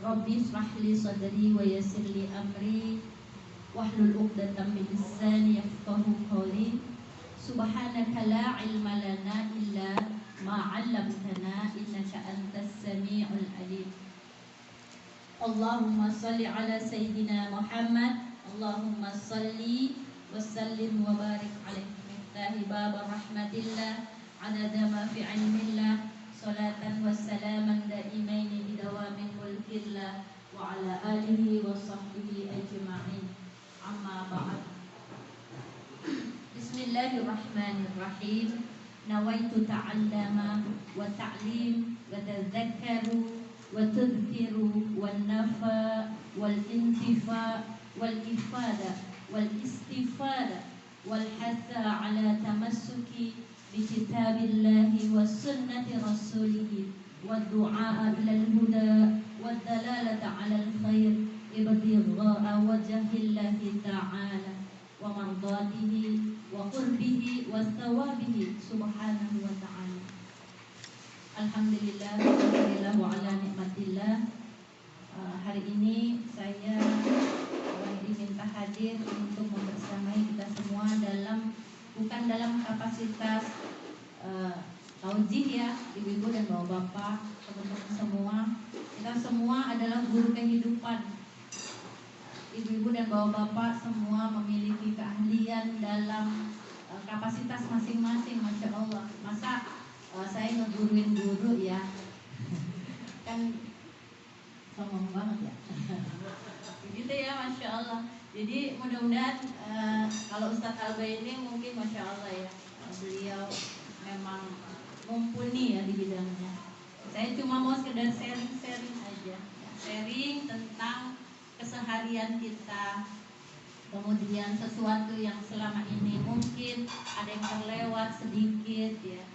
Rabbi ishrah li sadri wa yassir li amri wahlul 'uqdatam min lisani yafqahu qawli. Subhanaka la ilma lana illa ma 'allamtana innaka antas samiul alim. Allahumma salli ala sayyidina Muhammad. Allahumma salli wa sallim wa barik alaihi miftahi bab rahmatillah adada ma fi ilmillah salatan wa salaman daimaini bidawamin mulkillah wa ala alihi wa sahbihi ajma'in. Amma ba'd. Bismillahirrahmanirrahim. Nawaitu ta'allama wa ta'lim wa tadhakkaru wa tudhkiru wan nafa wal intifa wal ifada wal istifada wal hatha ala tamassuki bi kitabillahi was sunnati rasulih wad du'a ila al huda wad dalalata ala al khair ibtigha'a wajhillahi ta'ala wa mardatihi wa qurbihi wa thawabihi subhanahu wa ta'ala. Alhamdulillah wa ala nikmatillah. Hari ini saya diminta hadir untuk membersamai kita semua bukan dalam kapasitas taujih ya, ibu-ibu dan bapak-bapak, teman-teman semua. Kita semua adalah guru kehidupan. Ibu-ibu dan bapak-bapak semua memiliki keahlian dalam kapasitas masing-masing, masya Allah. Masa saya ngeguruin guru ya, kan sombong banget ya. Begitu ya, masya Allah. Jadi mudah-mudahan kalau Ustadz Alba ini mungkin masya Allah ya, beliau memang mumpuni ya di bidangnya. Saya cuma mau sekedar sharing aja, sharing tentang keseharian kita, kemudian sesuatu yang selama ini mungkin ada yang terlewat sedikit ya.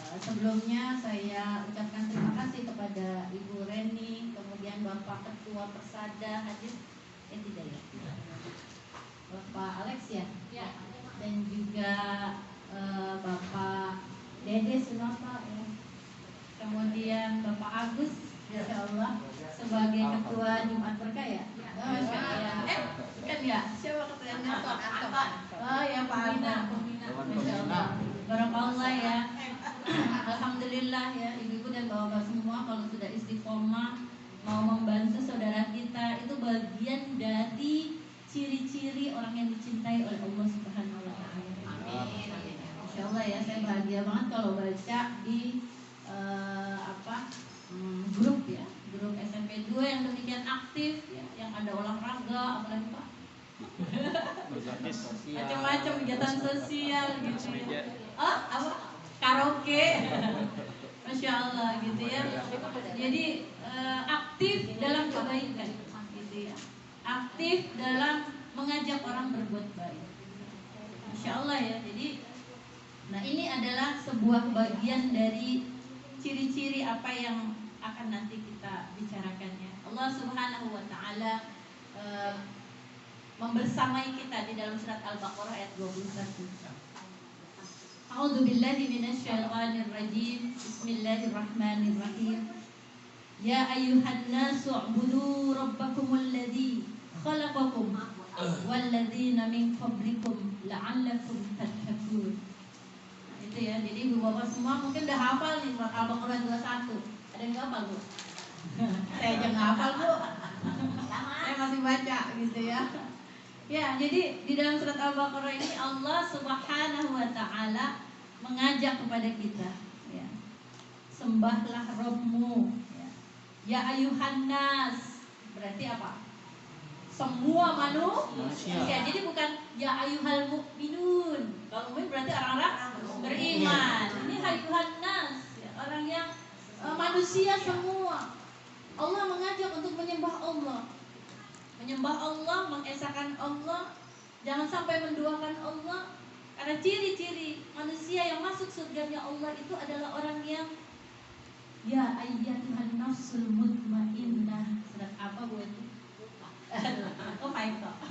Sebelumnya saya ucapkan terima kasih kepada Ibu Reni, kemudian Bapak Ketua Persada hadir, tidak ya, Bapak Alex ya, dan juga Bapak Dede Sunapa ya, kemudian Bapak Agus, Insya Allah sebagai Ketua Jumat Berkah ya, Masya Allah. Kan ya, siapa ketuanya? Anton. Oh ya, Pak Anton. Masya Allah. Barakallah ya. Alhamdulillah ya, ibu-ibu dan bapak-bapak semua, kalau sudah istiqomah mau membantu saudara kita, itu bagian dari ciri-ciri orang yang dicintai oleh Allah Subhanahu wa taala. Amin. Masya Allah ya, saya bahagia banget kalau baca di grup ya, grup SMP 2 yang demikian aktif ya, yang ada olahraga, apalagi Pak, macam-macam kegiatan sosial gitu ya. Apa? Karaoke. Masya Allah gitu ya. Jadi aktif dalam kebaikan gitu ya. Aktif dalam mengajak orang berbuat baik. Masya Allah ya. Jadi nah ini adalah sebuah bagian dari ciri-ciri apa yang akan nanti kita bicarakannya. Allah Subhanahu wa taala membersamai kita di dalam surat Al-Baqarah ayat 21. A'udzu billahi minasyaitonir rajim. Bismillahirrahmanirrahim. Ya ayyuhan nasu u'budu rabbakumul ladzi khalaqakum wal ladzina min qablikum la'allakum tattaqun. Itu ya. Jadi ibu bapak semua mungkin udah hafal nih surat Al-Baqarah 21. Ada yang hafal, Bu? Saya aja nggak hafal, Bu. Saya masih baca gitu ya. Ya, jadi di dalam surat Al-Baqarah ini Allah Subhanahu wa taala mengajak kepada kita ya. Sembahlah Rabbmu ya. Ya ayuhan nas, berarti apa? Semua manusia. Jadi bukan ya ayuhal mukminun. Kalau mukmin berarti orang-orang beriman. Ini ayuhan nas ya, orang yang manusia semua. Allah mengajak untuk menyembah Allah. Menyembah Allah, mengesahkan Allah, jangan sampai menduakan Allah. Karena ciri-ciri manusia yang masuk surganya Allah itu adalah orang yang ya ayyatuhan nafsul mutmainnah. Surat apa Bu itu? Oh my God.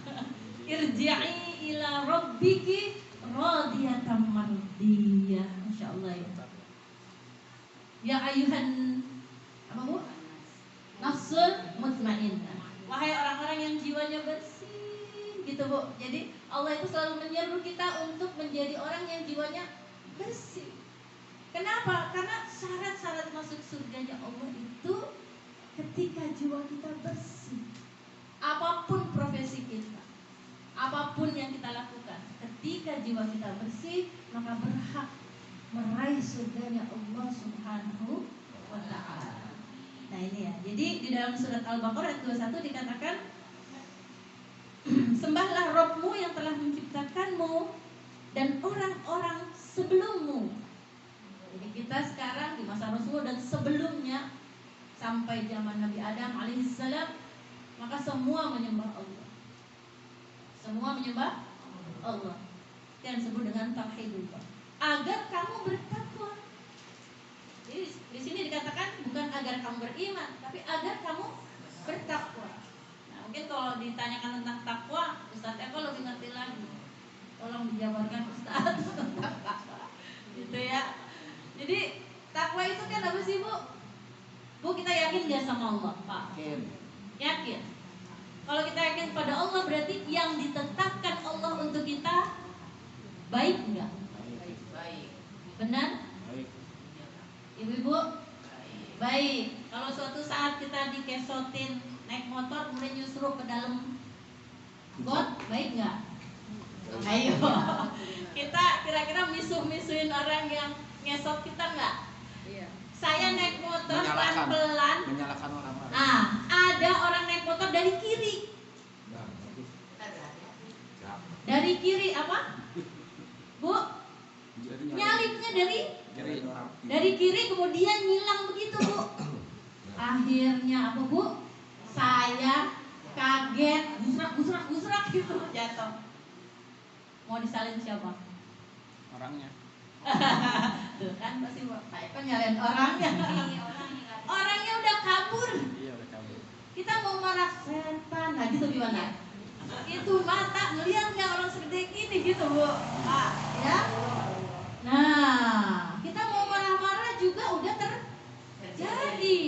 Irji'i ila rabbiki radiyatan mardiyah. Masya Allah ya. Ya ayuhan apa Bu? Nafsul jiwanya bersih gitu Bu. Jadi Allah itu selalu menyeru kita untuk menjadi orang yang jiwanya bersih. Kenapa? Karena syarat-syarat masuk surganya Allah itu ketika jiwa kita bersih. Apapun profesi kita, apapun yang kita lakukan, ketika jiwa kita bersih, maka berhak meraih surganya Allah Subhanahu wa ta'ala. Nah ini ya. Jadi di dalam surat Al-Baqarah ayat 21 dikatakan, sembahlah Rabbmu yang telah menciptakanmu dan orang-orang sebelummu. Jadi kita sekarang di masa Rasulullah dan sebelumnya sampai zaman Nabi Adam alaihissalam, maka semua menyembah Allah. Semua menyembah Allah. Yang disebut dengan tauhidullah. Agar kamu bertakwa. Jadi di sini dikatakan bukan agar kamu beriman, tapi agar kamu bertakwa. Nah, mungkin kalau ditanyakan tentang takwa, Ustaz Eko lebih ngerti lagi. Tolong dijabarkan Ustaz. Gitu ya. Jadi takwa itu kan apa sih Bu? Bu, kita yakin gak sama Allah Pak? Yakin. Kalau kita yakin pada Allah, berarti yang ditetapkan Allah untuk kita baik enggak? Baik. Benar? Baik. Ibu-ibu? Baik. Kalau suatu saat kita dikesotin naik motor kemudian nyusruh ke dalam got, baik enggak? Ayo. Kita kira-kira misuh-misuhin orang yang ngesot kita enggak? Iya. Saya naik motor pelan-pelan, menyalahkan orang lain. Ada orang naik motor dari kiri. Dari kiri apa? Bu? Nyalipnya dari kiri kemudian nyilang begitu Bu. Akhirnya apa Bu? Saya kaget, gusrak gitu jatuh. Mau disalin siapa? Orangnya. Tuh kan pasti saya kan nyalain orangnya. Orangnya udah kabur. Iya udah kabur. Kita mau marah setan, nah gitu gimana? Itu mata ngelihat nggak orang segede gini gitu Bu, ya? Nah, kita mau marah-marah juga udah terjadi.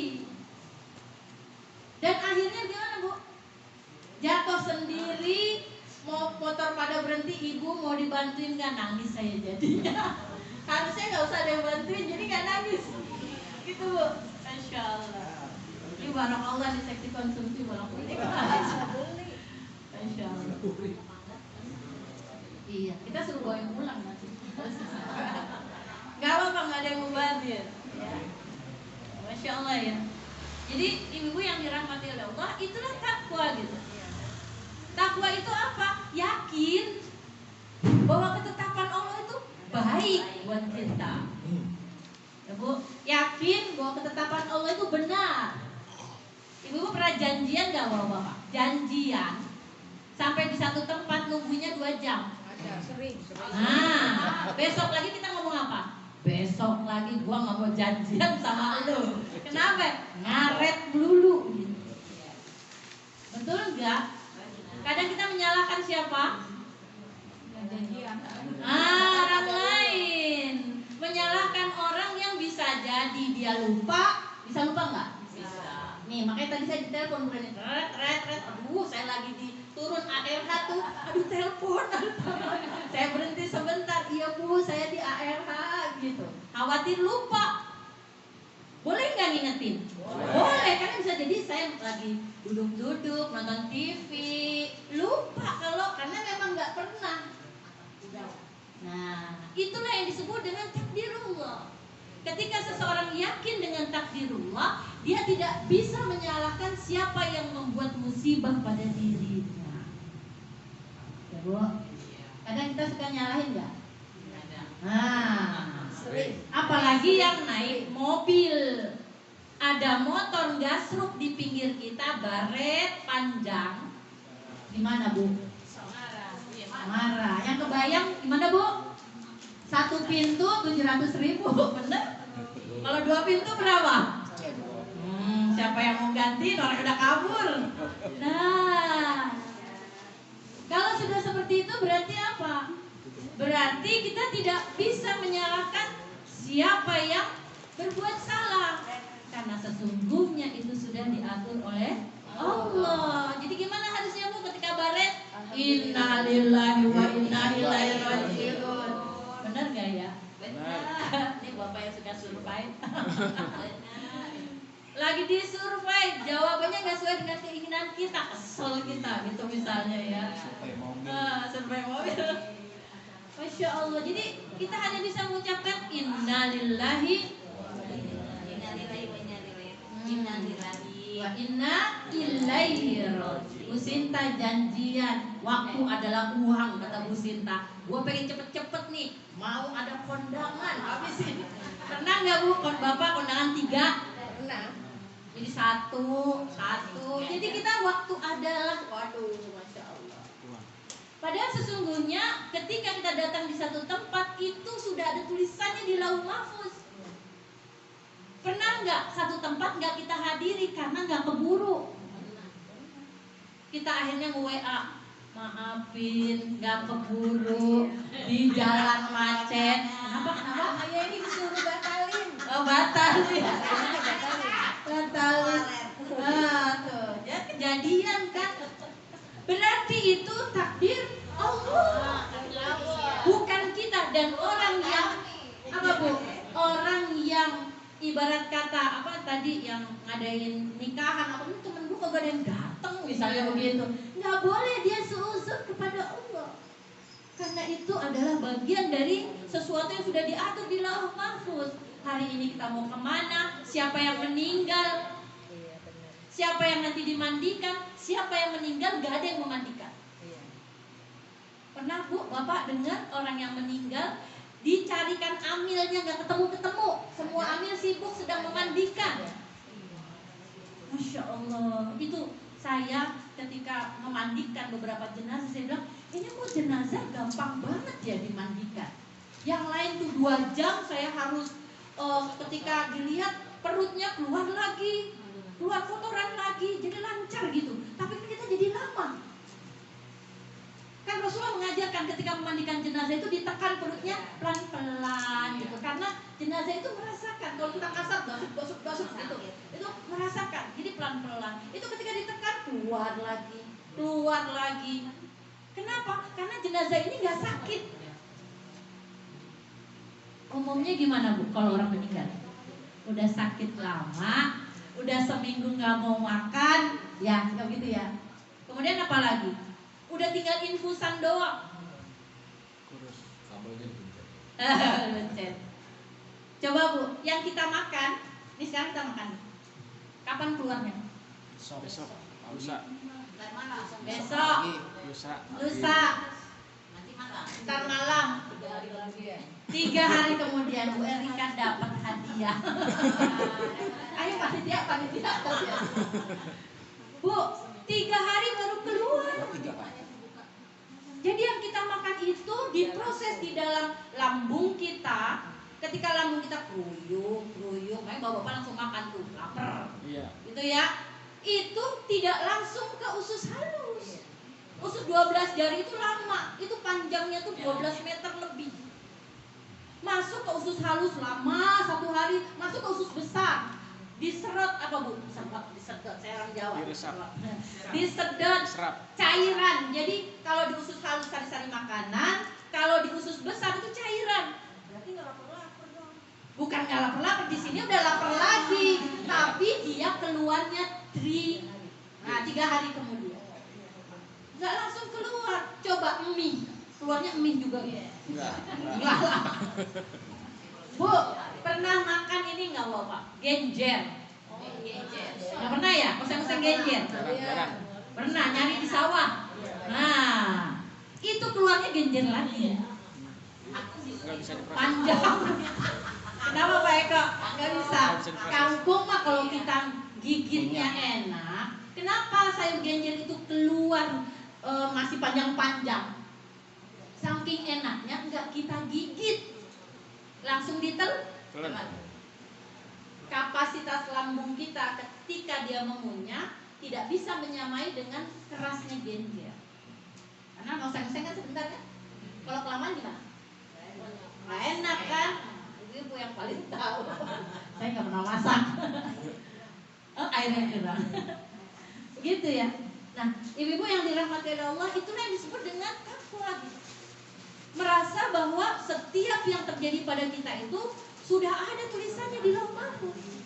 Dan akhirnya gimana Bu? Jatuh sendiri, mau motor pada berhenti, ibu mau dibantuin nggak, nangis saya jadinya. Harusnya nggak usah ada yang bantuin, jadi nggak nangis. Gitu Bu. Masya Allah. Ini barang Allah di seksi konsumsi barang politik. Masya Allah. Iya, kita suruh bawa yang pulang nanti. Gak apa-apa, nggak ada yang mubadir. Ya. Masya Allah ya. Jadi ibu yang dirahmati oleh Allah, itulah takwa gitu. Takwa itu apa? Yakin bahwa ketetapan Allah itu baik buat kita. Ya Bu, yakin bahwa ketetapan Allah itu benar. Ibu pernah janjian gak Bapak? Janjian sampai di satu tempat nunggunya 2 jam. Sering. Nah, besok lagi kita ngomong apa? Besok lagi gua nggak mau janjian sama lu. Kenapa? Ngaret melulu. Gitu. Betul nggak? Kadang kita menyalahkan siapa? Orang lain. Menyalahkan orang yang bisa jadi dia lupa. Bisa lupa nggak? Bisa. Nih makanya tadi saya ditelepon bukan ret. Aduh, saya lagi di turun ARH tuh. Aduh, telepon. Saya berhenti sebentar. Iya Bu, saya di ARH gitu. Khawatir lupa. Boleh nggak ngingetin? Boleh, karena bisa jadi saya lagi duduk-duduk nonton TV, lupa karena memang nggak pernah. Nah, itulah yang disebut dengan takdirullah. Ketika seseorang yakin dengan takdirullah, dia tidak bisa menyalahkan siapa yang membuat musibah pada dirinya. Ya Bu, kadang kita suka nyalahin nggak? Nah, apalagi yang naik mobil, ada motor gasruk di pinggir kita, baret panjang, gimana Bu? Marah. Yang kebayang gimana Bu? 1 pintu 700.000, bener? Kalau 2 pintu berapa? Siapa yang mau ganti? Orang udah kabur. Nah, kalau sudah seperti itu berarti apa? Berarti kita tidak bisa menyalahkan siapa yang berbuat salah, karena sesungguhnya itu sudah diatur oleh Allah. Jadi gimana harusnya Bu ketika Innalillahi wa inna ilaihi rajiun. Benar gak ya? Benar. Ini bapak yang suka survei. Lagi disurvei, jawabannya nggak sesuai dengan keinginan kita, kesel kita gitu misalnya ya. Survei mobil. Masya Allah. Jadi kita hanya bisa mengucapkan innalillahi wa inna ilaihi rajiun. Bu Sinta janjian, waktu adalah uang kata Bu Sinta. Gue pengen cepet-cepet nih, mau ada kondangan habisin. Pernah nggak Bu? Bapak kondangan 3? Pernah. Jadi satu. Jadi kita waktu adalah, waduh, masya Allah. Padahal sesungguhnya ketika kita datang di satu tempat itu sudah ada tulisannya di Lauhul Mahfuz. Pernah nggak satu tempat nggak kita hadiri karena nggak keburu? Kita akhirnya nge-WA, maafin, nggak keburu, di jalan macet. Kenapa? Ayah ini disuruh batalin. Oh, batalin. Batalin. Tuh, ya kejadian kan. Berarti itu takdir Allah. Bukan kita. Dan orang yang apa Bu? Orang yang ibarat kata apa tadi yang ngadain nikahan apa itu temen gue kagak ada yang dateng misalnya begitu, nggak boleh dia seuzur kepada Allah karena itu adalah bagian dari sesuatu yang sudah diatur di Lauhul Mahfuz. Hari ini kita mau kemana, siapa yang meninggal, siapa yang nanti dimandikan, siapa yang meninggal, gak ada yang memandikan. Pernah Bu Bapak dengar orang yang meninggal dicarikan amilnya nggak ketemu, semua amil sibuk sedang memandikan. Masya Allah. Itu saya ketika memandikan beberapa jenazah, saya bilang ini kok jenazah gampang banget ya dimandikan. Yang lain tuh 2 jam saya harus ketika dilihat perutnya keluar lagi, keluar kotoran lagi, jadi lancar gitu. Tapi kita jadi lama. Kan Rasulullah mengajarkan ketika memandikan jenazah itu ditekan perutnya pelan-pelan gitu. Karena jenazah itu merasakan, kalau kita kasar gosok gitu, itu merasakan. Jadi pelan-pelan. Itu ketika ditekan keluar lagi. Kenapa? Karena jenazah ini nggak sakit. Umumnya gimana Bu kalau orang meninggal? Udah sakit lama, udah seminggu nggak mau makan, ya gitu ya. Kemudian apa lagi? Udah tinggal infusan doang. Kurus. Bencet. Coba Bu, yang kita makan, ini sekarang kita makan. Kapan keluarnya? Besok. Lusa. Besok. Lusa. Ntar malam. 3 hari kemudian Bu Erika dapat hadiah. Ayo panitia. Bu, 3 hari baru keluar. Jadi yang kita makan itu diproses di dalam lambung kita. Ketika lambung kita kruyuk, makanya bapak langsung makan tuh, lapar. Iya. Gitu ya. Itu tidak langsung ke usus halus. Usus 12 jari itu lama. Itu panjangnya tuh 12 meter lebih. Masuk ke usus halus lama 1 hari, masuk ke usus besar. Diserot apa Bu? Disedot, saya orang Jawa. Disedot cairan. Jadi kalau di usus halus sari-sari makanan, kalau di usus besar itu cairan. Berarti nggak lapar dong. Bukan nggak lapar, di sini udah lapar lagi, tapi dia keluarnya 3 hari kemudian. Nggak langsung keluar. Coba mie, keluarnya mie juga. Enggak lah. Bu, pernah makan ini nggak Bapak? Genjer. Nggak pernah ya? Oseng-oseng genjer. Pernah nyari di sawah. Nah, itu keluarnya genjer lagi. Panjang. Kenapa Pak Eko? Nggak bisa. Kangkung mah kalau kita gigitnya enak. Kenapa sayur genjer itu keluar masih panjang-panjang? Saking enaknya nggak kita gigit. Langsung ditelan. Kapasitas lambung kita ketika dia mengunyah tidak bisa menyamai dengan kerasnya genjer. Karena oseng-oseng kan sebentar kan. Kalau kelamaan gimana? Nggak enak kan? Ibu yang paling tahu. Saya nggak pernah masak. Airnya kurang. Begitu ya. Nah, ibu-ibu yang dirahmati oleh Allah, itulah yang disebut dengan takwa. Merasa bahwa setiap yang terjadi pada kita itu sudah ada tulisannya di lauh mahfuz.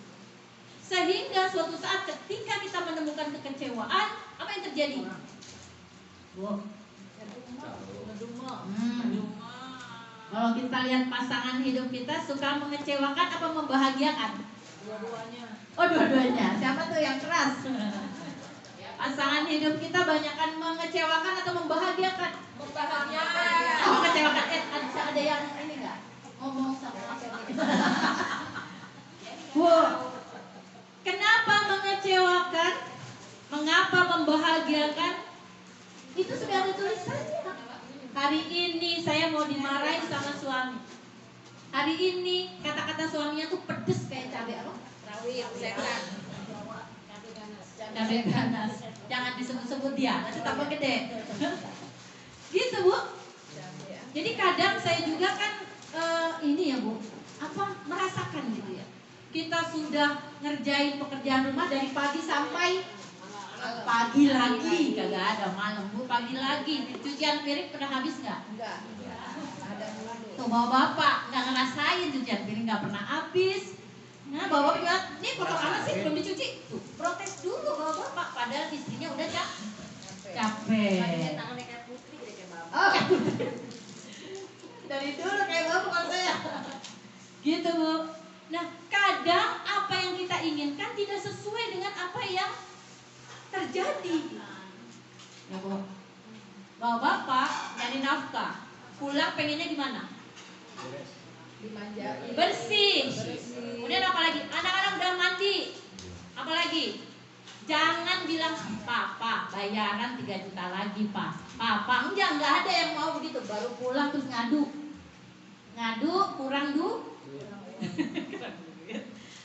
Sehingga suatu saat ketika kita menemukan kekecewaan, apa yang terjadi? Kalau kita lihat pasangan hidup kita suka mengecewakan apa membahagiakan? Dua-duanya. Oh, dua-duanya. Siapa tuh yang keras? Pasangan hidup kita banyakkan mengecewakan atau membahagiakan? Membahagiakan. Oh, mengecewakan. Ada yang ini enggak? Ngomong sama kenapa mengecewakan? Mengapa membahagiakan? Itu sudah ada tulisannya. Hari ini saya mau dimarahin sama suami. Hari ini kata-kata suaminya tuh pedes kayak cabai apa? Rawit, setan. Cabai ganas. Jangan disebut-sebut dia, nanti tambah gede. Gitu, Bu. Jadi kadang saya juga kan ini ya, Bu, merasakan gitu ya. Kita sudah ngerjain pekerjaan rumah dari pagi sampai pagi lagi, kagak ada malam, Bu, pagi lagi. Cucian piring pernah habis nggak? Enggak. Ada dulu. Tuh bapak-bapak nggak ngerasain cucian piring nggak pernah habis. Nah, bapak bilang, ini kotor amat sih belum dicuci. Tuh, protes dulu bapak-bapak, padahal istrinya udah capek. Tadinya tangannya kayak putri, kayak bapak. Oh, dari dulu kayak bapak kalau saya. Gitu, Bu. Nah, kadang apa yang kita inginkan tidak sesuai dengan apa yang terjadi. Ya, Bu. Bapak nyari nafkah, pulang pengennya gimana? Dimanjain. Bersih. Kemudian apa lagi? Anak-anak udah mandi. Apa lagi? Jangan bilang, papa bayaran 3 juta lagi, Pak. Papa enggak ada yang mau begitu. Baru pulang terus ngadu kurang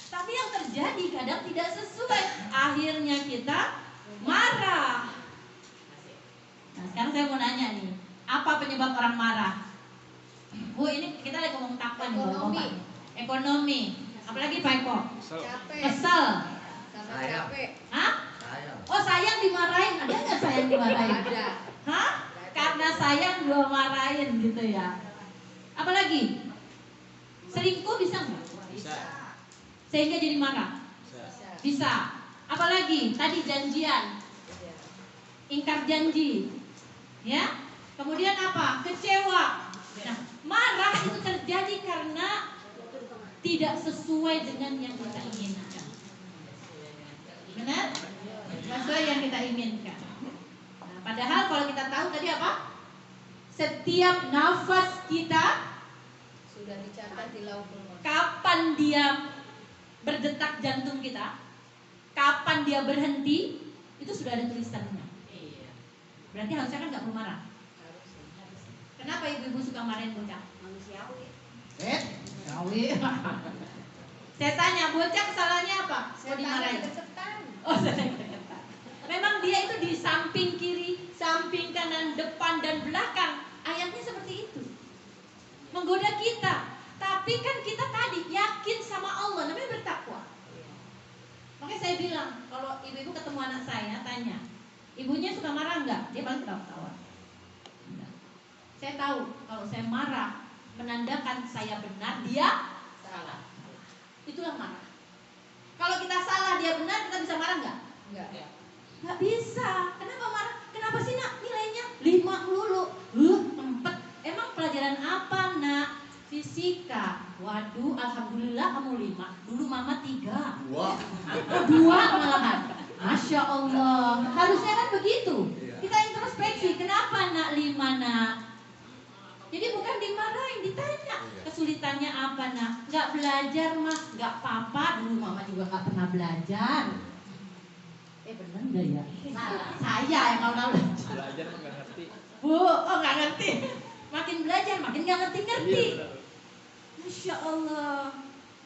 Tapi yang terjadi kadang tidak sesuai. Akhirnya kita marah. Nah, sekarang saya mau nanya nih, apa penyebab orang marah? Bu, ini kita lagi ngomong takwa nih, ekonomi. Apalagi Pak Eko? Capek. Kesel. Sama capek. Hah? Oh, sayang dimarahin. Ada nggak sayang dimarahin? Ada. Hah? Karena sayang gua marahin gitu ya. Apalagi? Selingkuh bisa nggak? Bisa. Sehingga jadi marah? Bisa. Bisa. Apalagi? Tadi janjian. Ingkar janji. Ya? Kemudian apa? Kecewa. Nah, marah itu terjadi karena tidak sesuai dengan yang kita inginkan. Benar? Sesuai yang kita inginkan. Nah, padahal kalau kita tahu tadi apa? Setiap nafas kita Sudah dicatat di lauhul mahfuz. kapan dia berdetak jantung kita, kapan dia berhenti, itu sudah ada tulisannya. Berarti harusnya kan nggak perlu marah. Kenapa ibu-ibu suka marahin bocah? Manusiawi. Manusiawi. Saya tanya, bocah kesalahannya apa? Mau dimarahin? Setan. Oh, saya kata. Memang dia itu di samping kiri, samping kanan, depan dan belakang. Ayatnya seperti itu. Menggoda kita. Tapi kan kita tadi yakin sama Allah, namanya bertakwa. Makanya saya bilang, kalau ibu-ibu ketemu anak saya, tanya, ibunya suka marah nggak? Dia paling ketawa-ketawa. Saya tahu kalau saya marah menandakan saya benar, dia Salah. itulah marah. Kalau kita salah dia benar, kita bisa marah nggak? Enggak. Nggak bisa. Kenapa marah? Kenapa sih nak nilainya 5 melulu? 4. Emang pelajaran apa nak? Fisika. Waduh, alhamdulillah kamu 5. Dulu mama 3. Wah. 2 malahan. Masya Allah. Harusnya kan begitu. Kita introspeksi. Kenapa nak 5 nak? Jadi bukan dimarahin, ditanya kesulitannya apa nak? Nggak belajar mas, nggak apa-apa. Dulu mama juga nggak pernah belajar. Bener nggak ya? Saya yang nggak belajar. Belajar nggak ngerti. Bu, oh nggak ngerti. Makin belajar, makin nggak ngerti-ngerti. Iya, Masya Allah.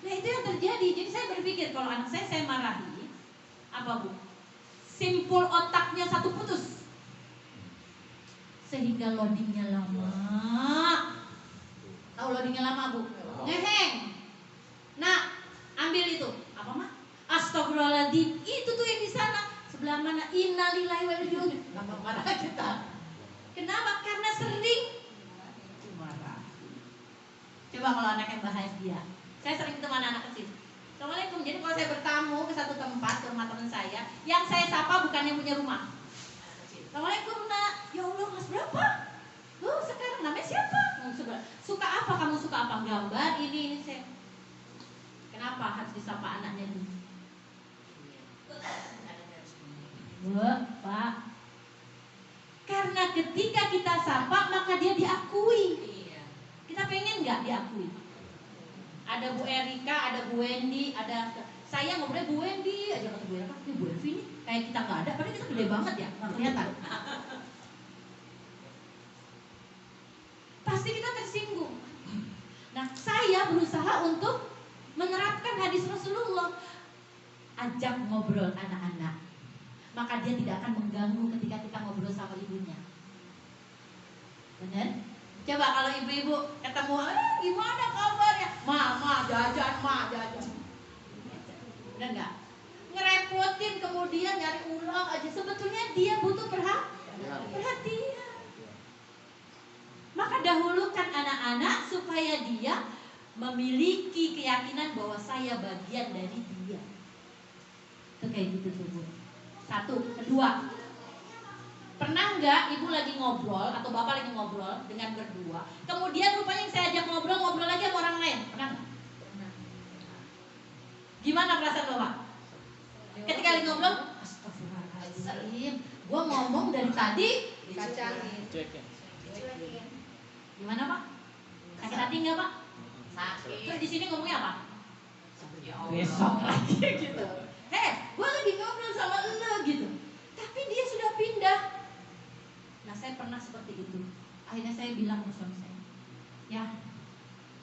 Nah itu yang terjadi. Jadi saya berpikir kalau anak saya marahi, apa bu? Simpul otaknya satu putus, sehingga loadingnya lama. Tahu loadingnya lama bu? Ngeheng. Nah, ambil itu. Apa mah? Astagfirullahaladzim. Itu tuh yang di sana. Sebelah mana? innalillahi wa inna ilaihi raji'un. Gampang marah kita. Kenapa? Karena sering marah. Coba kalau anak yang bahagia. Saya sering ketemu anak-anak kecil. Assalamualaikum. Jadi kalau saya bertamu ke satu tempat, ke rumah teman saya, yang saya sapa bukan yang punya rumah. Assalamualaikum nak. Ya Allah, kelas berapa? Loh, sekarang namanya siapa? Suka apa? Kamu suka apa? Gambar ini saya. Kenapa harus disapa anaknya dulu? Pak. Karena ketika kita sapa maka dia diakui. Kita pengen nggak diakui? Ada Bu Erika, ada Bu Wendy, ada saya ngobrolnya Bu Wendy aja kata Bu Erika, ini Bu Evi nih kayak kita nggak ada, padahal kita gede banget ya, nggak kelihatan. Pasti kita tersinggung. Nah, saya berusaha untuk menerapkan hadis Rasulullah. Ajak ngobrol anak-anak, maka dia tidak akan mengganggu ketika kita ngobrol sama ibunya. Benar? Coba kalau ibu-ibu ketemu, gimana kabarnya? Ma jajan. Benar nggak? Ngerepotin kemudian nyari ulang aja. Sebetulnya dia butuh perhatian. Maka dahulukan anak-anak supaya dia memiliki keyakinan bahwa saya bagian dari dia. Itu kayak gitu tuh Bu. Satu, kedua, pernah nggak ibu lagi ngobrol atau bapak lagi ngobrol dengan berdua, kemudian rupanya yang saya ajak ngobrol lagi sama orang lain? Pernah nggak? Gimana perasaan bapak? Ketika lagi ngobrol, astagfirullahaladzim, gua ngomong dari tadi Kacangin. gimana Pak? Sakit hati nggak Pak? Sakit. Terus di sini ngomongnya apa? Besok lagi gitu. Gue lagi ngobrol sama lo gitu. Tapi dia sudah pindah. Nah, saya pernah seperti itu. Akhirnya saya bilang ke suami saya, ya,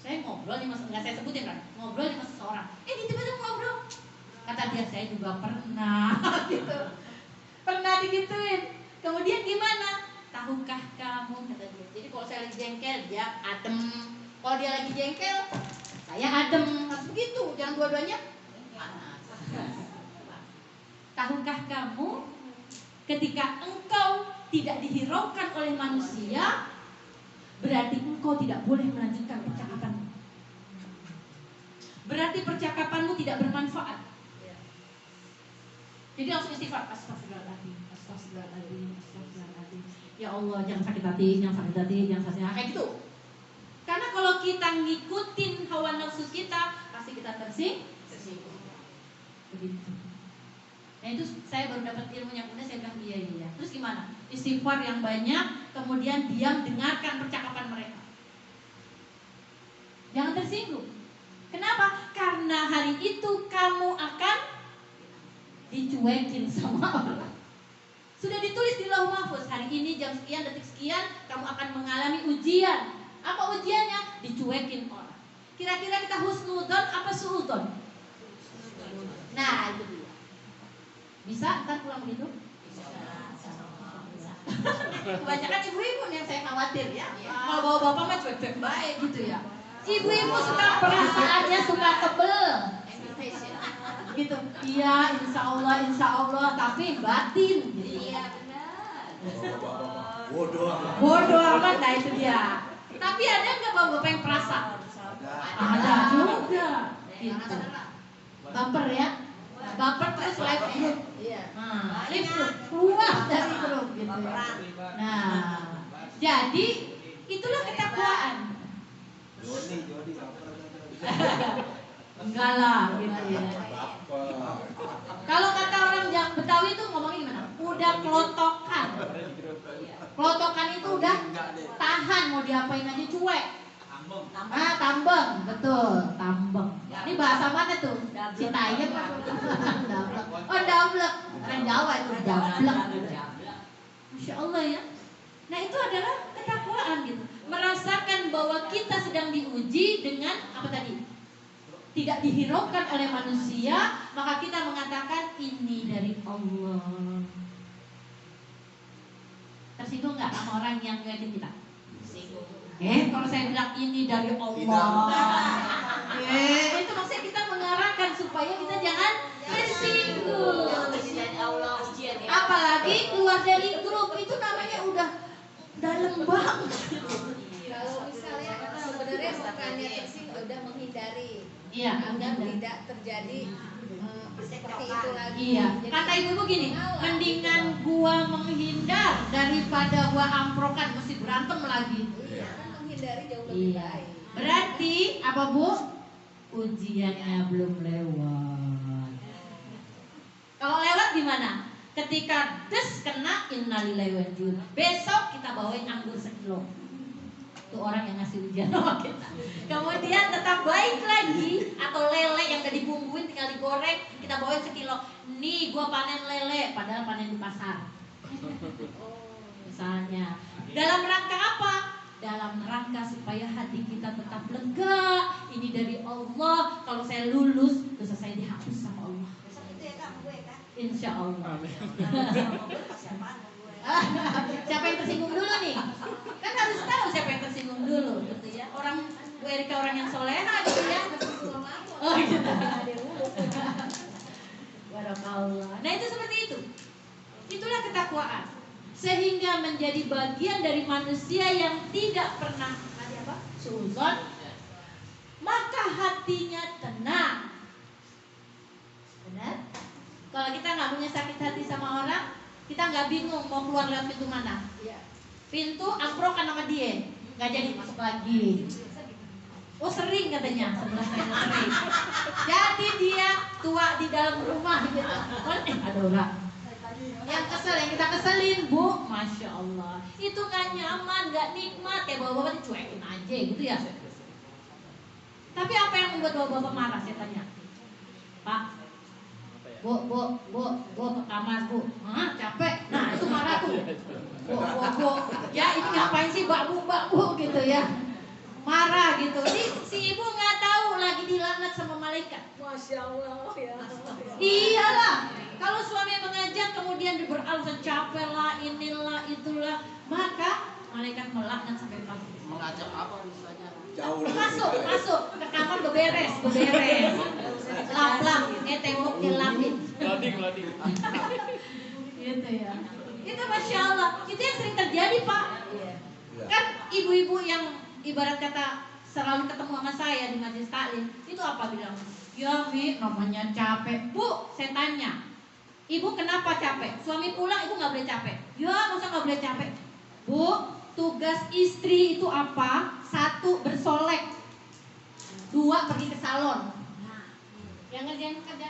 saya ngobrol nih mas, nggak saya sebutin kan, ngobrol sama seseorang. Tiba-tiba ngobrol. Kata dia, saya juga pernah gitu. Pernah digituin. Kemudian gimana? Tahukah kamu, kata dia. Jadi kalau saya lagi jengkel, dia adem. Kalau dia lagi jengkel, saya adem. Harus begitu, jangan dua-duanya panas. Tahukah kamu, ketika engkau tidak dihiraukan oleh manusia, berarti engkau tidak boleh melanjutkan percakapanmu. Berarti percakapanmu tidak bermanfaat. Jadi langsung istighfar, astagfirullahaladzim, astagfirullahaladzim, astagfirullahaladzim. Ya Allah, jangan sakit hati, jangan sakit hati, jangan sakit hati. Kayak gitu. Karena kalau kita ngikutin hawa nafsu kita, pasti kita tersinggung. Begitu. Nah itu saya baru dapat ilmu yang udah, saya bilang iya. Terus gimana? Istighfar yang banyak, kemudian diam dengarkan percakapan mereka. Jangan tersinggung. Kenapa? Karena hari itu kamu akan dicuekin sama orang. Sudah ditulis di Lauh Mahfuz, hari ini jam sekian, detik sekian, kamu akan mengalami ujian. Apa ujiannya? Dicuekin orang. Kira-kira kita husnudon apa suudon? Nah itu dia. Bisa ntar pulang begitu? Bisa. Kebanyakan ibu-ibu yang saya khawatir ya. Kalau bawa bapak mah cuek-cuek baik gitu ya. Ibu-ibu suka perasaannya suka tebel. Gitu. Iya, insya Allah, tapi batin. Gitu. Iya benar. Bodoh amat, nah itu dia. Tapi ada nggak bapak yang perasa? Ada juga. Gitu. Baper ya. Baper terus live group. Live group keluar dari grup gitu ya. Nah, jadi itulah ketakwaan. Jodi baper. Enggak lah gitu ya. Kalau kata orang Betawi itu ngomongnya gimana? Udah kelotokan. Kelotokan itu udah tahan, mau diapain aja cuek. Tambeng, betul, tambeng. Ini bahasa mana tuh? Citayam apa? Oh, dablek. Orang Jawa itu dablek. Masya Allah ya. Nah itu adalah ketakwaan gitu. Merasakan bahwa kita sedang diuji dengan apa tadi? Tidak dihiraukan oleh manusia, maka kita mengatakan ini dari Allah. Tersinggung nggak sama orang yang ngedit kita? Kalau saya bilang ini dari Allah, itu maksudnya kita mengarahkan supaya kita jangan tersinggung. Apalagi keluar dari grup itu namanya udah dalam banget. Kalau misalnya sebenarnya bukannya tersinggung, udah menghindari. Iya, agar menghindari. tidak terjadi seperti itu lagi. Iya, Jadi, kata ibu gini, ngalah. mendingan gua menghindar daripada gua amprokan mesti berantem lagi. Iya, kan menghindari jauh lebih Iya. baik. Berarti apa Bu? Ujiannya belum lewat. Kalau lewat gimana? Ketika des kena innalillahi wa inna ilaihi raji'un. Besok kita bawain anggur sekilo. Itu orang yang ngasih ujian sama kita. Kemudian tetap baik lagi, atau lele yang udah dibumbuin tinggal digoreng, kita bawain sekilo. Nih gua panen lele, padahal panen di pasar. Misalnya, dalam rangka apa? Dalam rangka supaya hati kita tetap lega. Ini dari Allah. Kalau saya lulus, dosa saya dihapus sama Allah. Insya Allah. Siapa yang tersinggung dulu nih? Kan harus tahu siapa yang tersinggung dulu, gitu ya. Orang Bu Erika orang yang soleha gitu ya. Oh gitu. Barakallah. Nah itu seperti itu. Itulah ketakwaan. Sehingga menjadi bagian dari manusia yang tidak pernah suuzon, maka hatinya tenang. Benar? Kalau kita nggak punya sakit hati sama orang, kita nggak bingung mau keluar lewat pintu mana. Pintu amprokan sama dia, nggak jadi masuk lagi. Oh sering katanya, sebelah saya sering. Jadi dia tua di dalam rumah gitu. Ada orang yang kesel, yang kita keselin Bu, Masya Allah. Itu nggak nyaman, nggak nikmat. Kayak bapak-bapak dicuekin aja gitu ya. Tapi apa yang membuat bapak-bapak marah saya tanya? Pak, Bu, ke kamar Bu. Hah, capek. Nah, itu marah tuh. Bu. Ya, ini ngapain sih Mbak Bu gitu ya. Marah gitu. Si ibu nggak tahu lagi dilaknat sama malaikat. Masya Allah ya. Iyalah. Kalau suami mengajak kemudian beralasan capek lah, inilah, itulah, maka malaikat melaknat sampai pagi. Mengajak apa misalnya? Jauh lebih Masuk ke kamar beberes. Lap, tembok dilapin. Loading. Gitu ya. Itu Masya Allah. Itu yang sering terjadi Pak. Kan ibu-ibu yang ibarat kata selalu ketemu sama saya di majelis taklim, itu apa bilang? Ya Mi, namanya capek. Bu, saya tanya, ibu kenapa capek? Suami pulang ibu nggak boleh capek. Ya, masa nggak boleh capek? Bu, tugas istri itu apa? 1, bersolek. 2, pergi ke salon. Yang ngerjain kerjaan